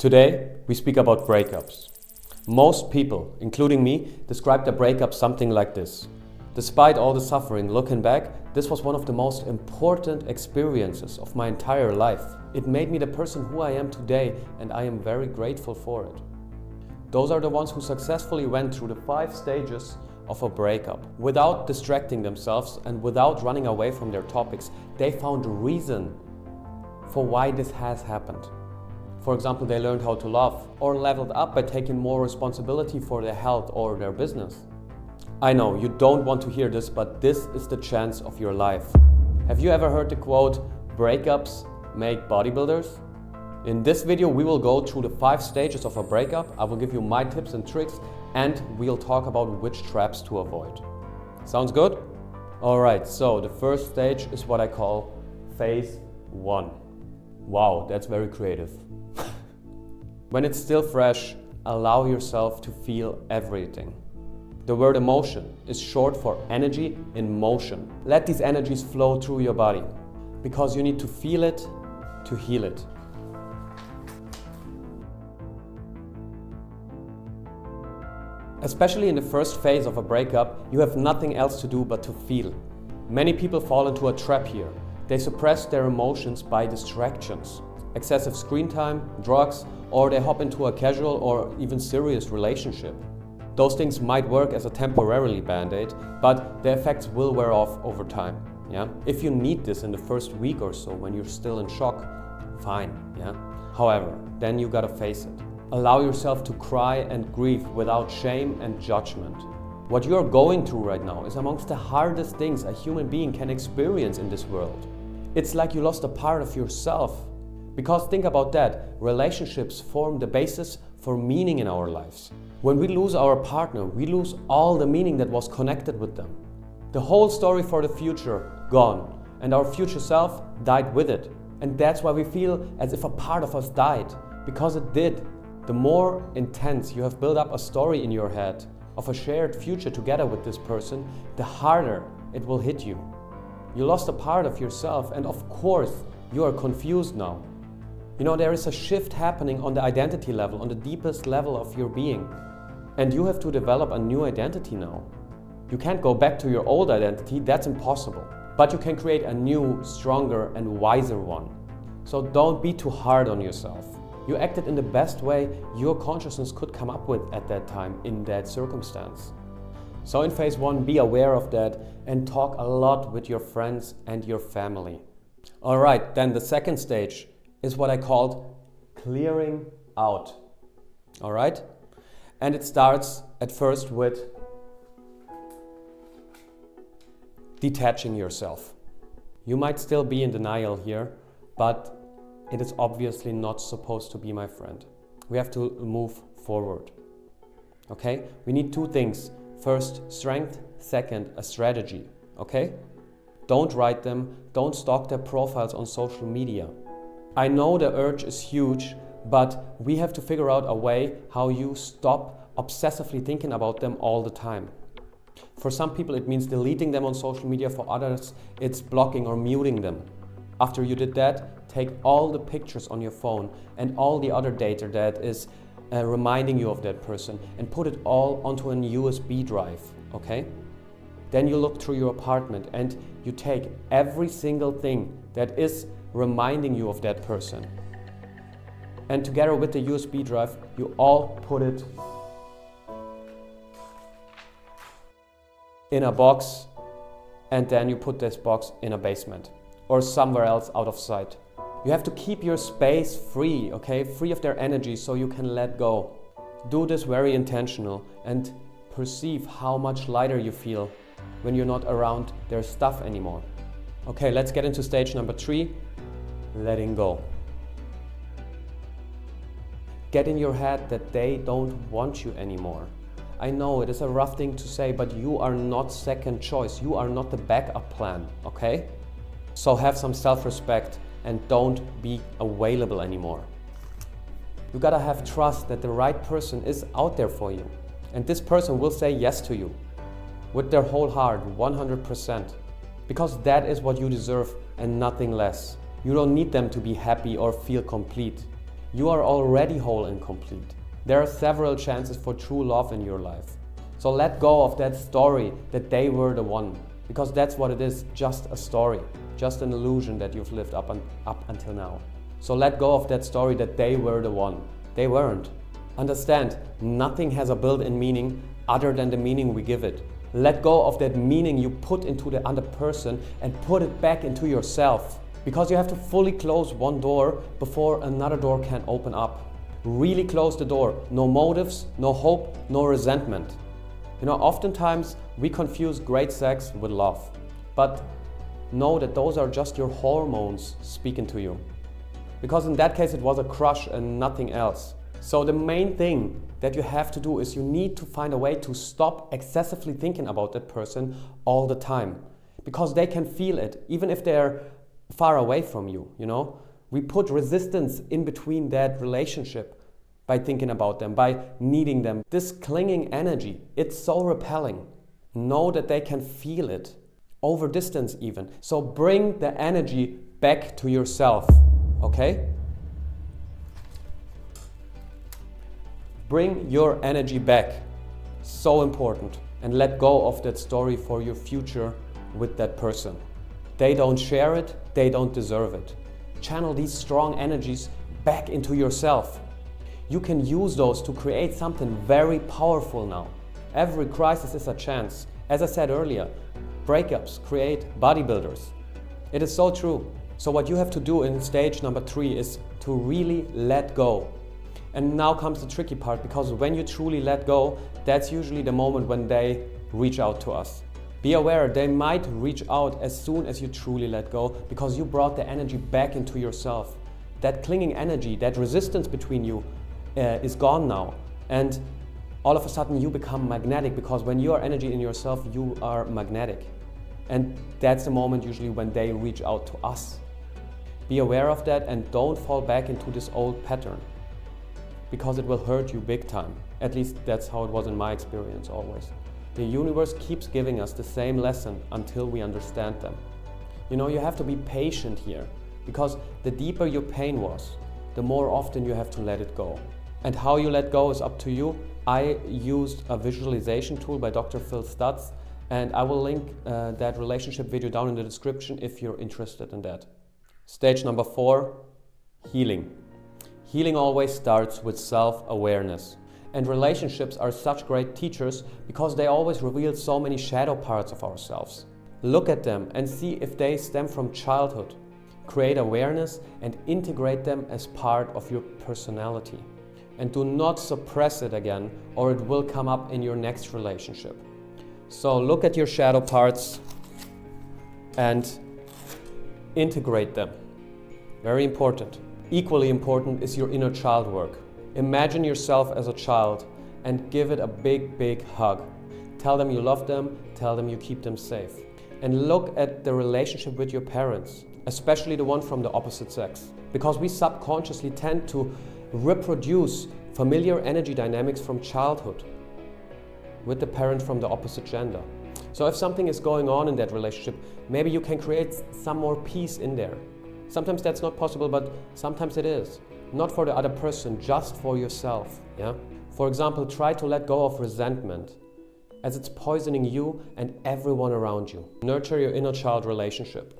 Today, we speak about breakups. Most people, including me, describe their breakup something like this. Despite all the suffering, looking back, this was one of the most important experiences of my entire life. It made me the person who I am today, and I am very grateful for it. Those are the ones who successfully went through the 5 stages of a breakup. Without distracting themselves and without running away from their topics, they found a reason for why this has happened. For example, they learned how to love or leveled up by taking more responsibility for their health or their business. I know you don't want to hear this, but this is the chance of your life. Have you ever heard the quote, "Breakups make bodybuilders"? In this video, we will go through the 5 stages of a breakup. I will give you my tips and tricks, and we'll talk about which traps to avoid. Sounds good? Alright, so the first stage is what I call phase 1. Wow, that's very creative. When it's still fresh, allow yourself to feel everything. The word emotion is short for energy in motion. Let these energies flow through your body, because you need to feel it to heal it. Especially in the first phase of a breakup, you have nothing else to do but to feel. Many people fall into a trap here. They suppress their emotions by distractions, excessive screen time, drugs, or they hop into a casual or even serious relationship. Those things might work as a temporarily band-aid, but the effects will wear off over time. Yeah? If you need this in the first week or so when you're still in shock, fine. Yeah? However, then you gotta face it. Allow yourself to cry and grieve without shame and judgment. What you are going through right now is amongst the hardest things a human being can experience in this world. It's like you lost a part of yourself. Because think about that, relationships form the basis for meaning in our lives. When we lose our partner, we lose all the meaning that was connected with them. The whole story for the future, gone. And our future self died with it. And that's why we feel as if a part of us died. Because it did. The more intense you have built up a story in your head of a shared future together with this person, the harder it will hit you. You lost a part of yourself, and of course, you are confused now. You know, there is a shift happening on the identity level, on the deepest level of your being. And you have to develop a new identity now. You can't go back to your old identity, that's impossible. But you can create a new, stronger and wiser one. So don't be too hard on yourself. You acted in the best way your consciousness could come up with at that time, in that circumstance. So in phase 1, be aware of that and talk a lot with your friends and your family. Alright, then the second stage is what I called clearing out. Alright? And it starts at first with detaching yourself. You might still be in denial here, but it is obviously not supposed to be, my friend. We have to move forward. Okay? We need 2 things. First, strength. Second, a strategy. Okay? Don't write them. Don't stalk their profiles on social media. I know the urge is huge, but we have to figure out a way how you stop obsessively thinking about them all the time. For some people it means deleting them on social media, for others it's blocking or muting them. After you did that, take all the pictures on your phone and all the other data that is reminding you of that person and put it all onto a USB drive, okay? Then you look through your apartment and you take every single thing that is reminding you of that person. And together with the USB drive, you all put it in a box, and then you put this box in a basement or somewhere else out of sight. You have to keep your space free, okay? Free of their energy so you can let go. Do this very intentional and perceive how much lighter you feel when you're not around their stuff anymore. Okay, let's get into stage number 3. Letting go. Get in your head that they don't want you anymore. I know it is a rough thing to say, but you are not second choice. You are not the backup plan, okay? So have some self-respect and don't be available anymore. You gotta have trust that the right person is out there for you. And this person will say yes to you with their whole heart, 100%. Because that is what you deserve and nothing less. You don't need them to be happy or feel complete. You are already whole and complete. There are several chances for true love in your life. So let go of that story that they were the one, because that's what it is, just a story, just an illusion that you've lived up until now. So let go of that story that they were the one. They weren't. Understand, nothing has a built-in meaning other than the meaning we give it. Let go of that meaning you put into the other person and put it back into yourself. Because you have to fully close one door before another door can open up. Really close the door. No motives, no hope, no resentment. You know, oftentimes we confuse great sex with love. But know that those are just your hormones speaking to you. Because in that case it was a crush and nothing else. So the main thing that you have to do is you need to find a way to stop excessively thinking about that person all the time. Because they can feel it, even if they're far away from you, you know. We put resistance in between that relationship by thinking about them, by needing them. This clinging energy, it's so repelling. Know that they can feel it, over distance even. So bring the energy back to yourself, okay? Bring your energy back. So important. And let go of that story for your future with that person. They don't share it, they don't deserve it. Channel these strong energies back into yourself. You can use those to create something very powerful now. Every crisis is a chance. As I said earlier, breakups create bodybuilders. It is so true. So what you have to do in stage number 3 is to really let go. And now comes the tricky part, because when you truly let go, that's usually the moment when they reach out to us. Be aware, they might reach out as soon as you truly let go, because you brought the energy back into yourself. That clinging energy, that resistance between you is gone now. And all of a sudden you become magnetic, because when you are energy in yourself, you are magnetic. And that's the moment usually when they reach out to us. Be aware of that and don't fall back into this old pattern, because it will hurt you big time. At least that's how it was in my experience always. The universe keeps giving us the same lesson until we understand them. You know, you have to be patient here, because the deeper your pain was, the more often you have to let it go. And how you let go is up to you. I used a visualization tool by Dr. Phil Stutz, and I will link that relationship video down in the description if you're interested in that. Stage number 4, healing. Healing always starts with self-awareness. And relationships are such great teachers because they always reveal so many shadow parts of ourselves. Look at them and see if they stem from childhood. Create awareness and integrate them as part of your personality. And do not suppress it again, or it will come up in your next relationship. So look at your shadow parts and integrate them. Very important. Equally important is your inner child work. Imagine yourself as a child and give it a big, big hug. Tell them you love them, tell them you keep them safe. And look at the relationship with your parents, especially the one from the opposite sex. Because we subconsciously tend to reproduce familiar energy dynamics from childhood with the parent from the opposite gender. So if something is going on in that relationship, maybe you can create some more peace in there. Sometimes that's not possible, but sometimes it is. Not for the other person, just for yourself. Yeah? For example, try to let go of resentment, as it's poisoning you and everyone around you. Nurture your inner child relationship.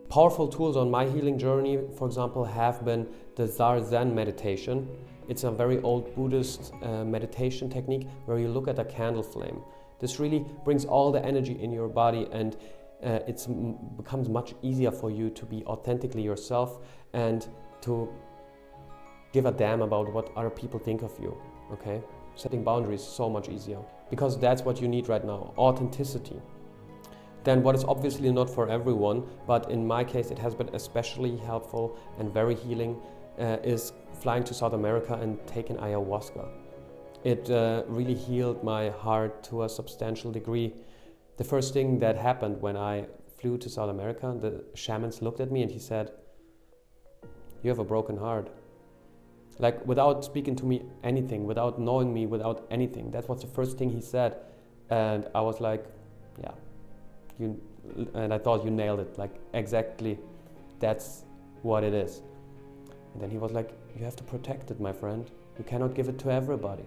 Powerful tools on my healing journey, for example, have been the Zazen meditation. It's a very old Buddhist meditation technique where you look at a candle flame. This really brings all the energy in your body, and it becomes much easier for you to be authentically yourself and to give a damn about what other people think of you, okay? Setting boundaries is so much easier, because that's what you need right now, authenticity. Then what is obviously not for everyone, but in my case it has been especially helpful and very healing, is flying to South America and taking ayahuasca. It really healed my heart to a substantial degree. The first thing that happened when I flew to South America, the shamans looked at me and he said, "You have a broken heart." Like, without speaking to me anything, without knowing me, without anything. That was the first thing he said. And I was like, yeah, and I thought you nailed it, like exactly that's what it is. And then he was like, you have to protect it, my friend. You cannot give it to everybody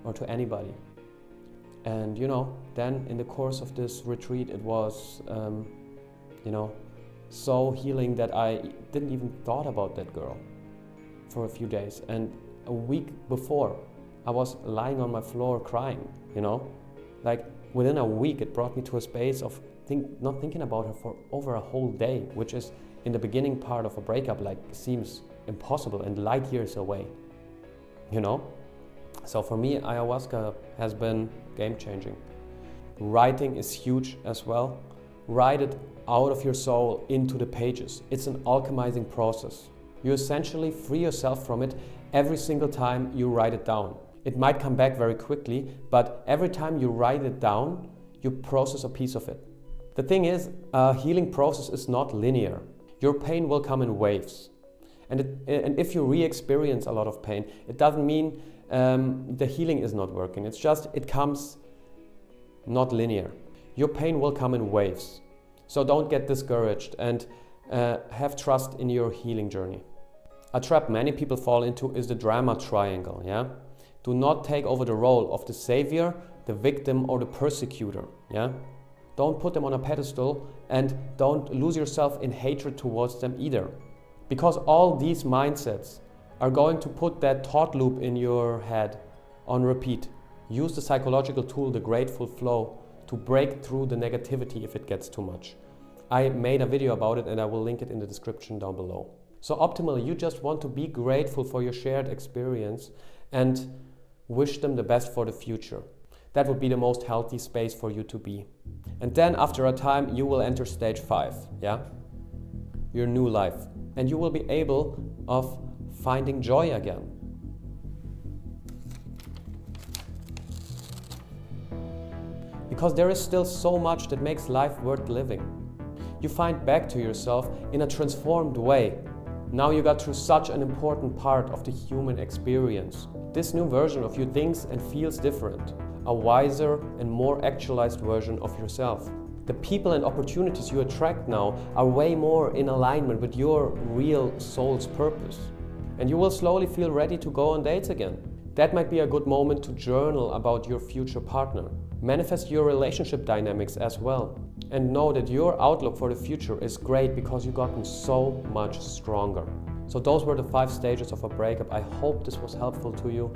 or to anybody. And you know, then in the course of this retreat, it was, you know, so healing that I didn't even thought about that girl for a few days. And a week before, I was lying on my floor crying, you know, like within a week, it brought me to a space of not thinking about her for over a whole day, which is in the beginning part of a breakup, like seems impossible and light years away, you know? So for me, ayahuasca has been game-changing. Writing is huge as well. Write it out of your soul into the pages. It's an alchemizing process. You essentially free yourself from it every single time you write it down. It might come back very quickly, but every time you write it down, you process a piece of it. The thing is, a healing process is not linear. Your pain will come in waves. And if you re-experience a lot of pain, it doesn't mean the healing is not working. It's just, it comes not linear. Your pain will come in waves. So don't get discouraged and have trust in your healing journey. A trap many people fall into is the drama triangle, yeah? Do not take over the role of the savior, the victim, or the persecutor, yeah? Don't put them on a pedestal and don't lose yourself in hatred towards them either. Because all these mindsets are going to put that thought loop in your head on repeat. Use the psychological tool, the grateful flow, to break through the negativity if it gets too much. I made a video about it and I will link it in the description down below. So optimally, you just want to be grateful for your shared experience and wish them the best for the future. That would be the most healthy space for you to be. And then after a time, you will enter stage 5, yeah? Your new life. And you will be able of finding joy again. Because there is still so much that makes life worth living. You find back to yourself in a transformed way. Now you got through such an important part of the human experience. This new version of you thinks and feels different. A wiser and more actualized version of yourself. The people and opportunities you attract now are way more in alignment with your real soul's purpose. And you will slowly feel ready to go on dates again. That might be a good moment to journal about your future partner. Manifest your relationship dynamics as well. And know that your outlook for the future is great because you've gotten so much stronger. So those were the 5 stages of a breakup. I hope this was helpful to you.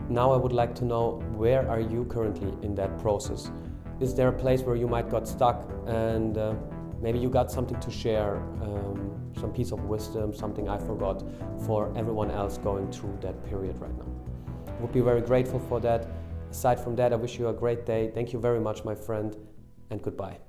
Now I would like to know, where are you currently in that process? Is there a place where you might got stuck and maybe you got something to share, some piece of wisdom, something I forgot for everyone else going through that period right now? I would be very grateful for that. Aside from that, I wish you a great day. Thank you very much, my friend, and goodbye.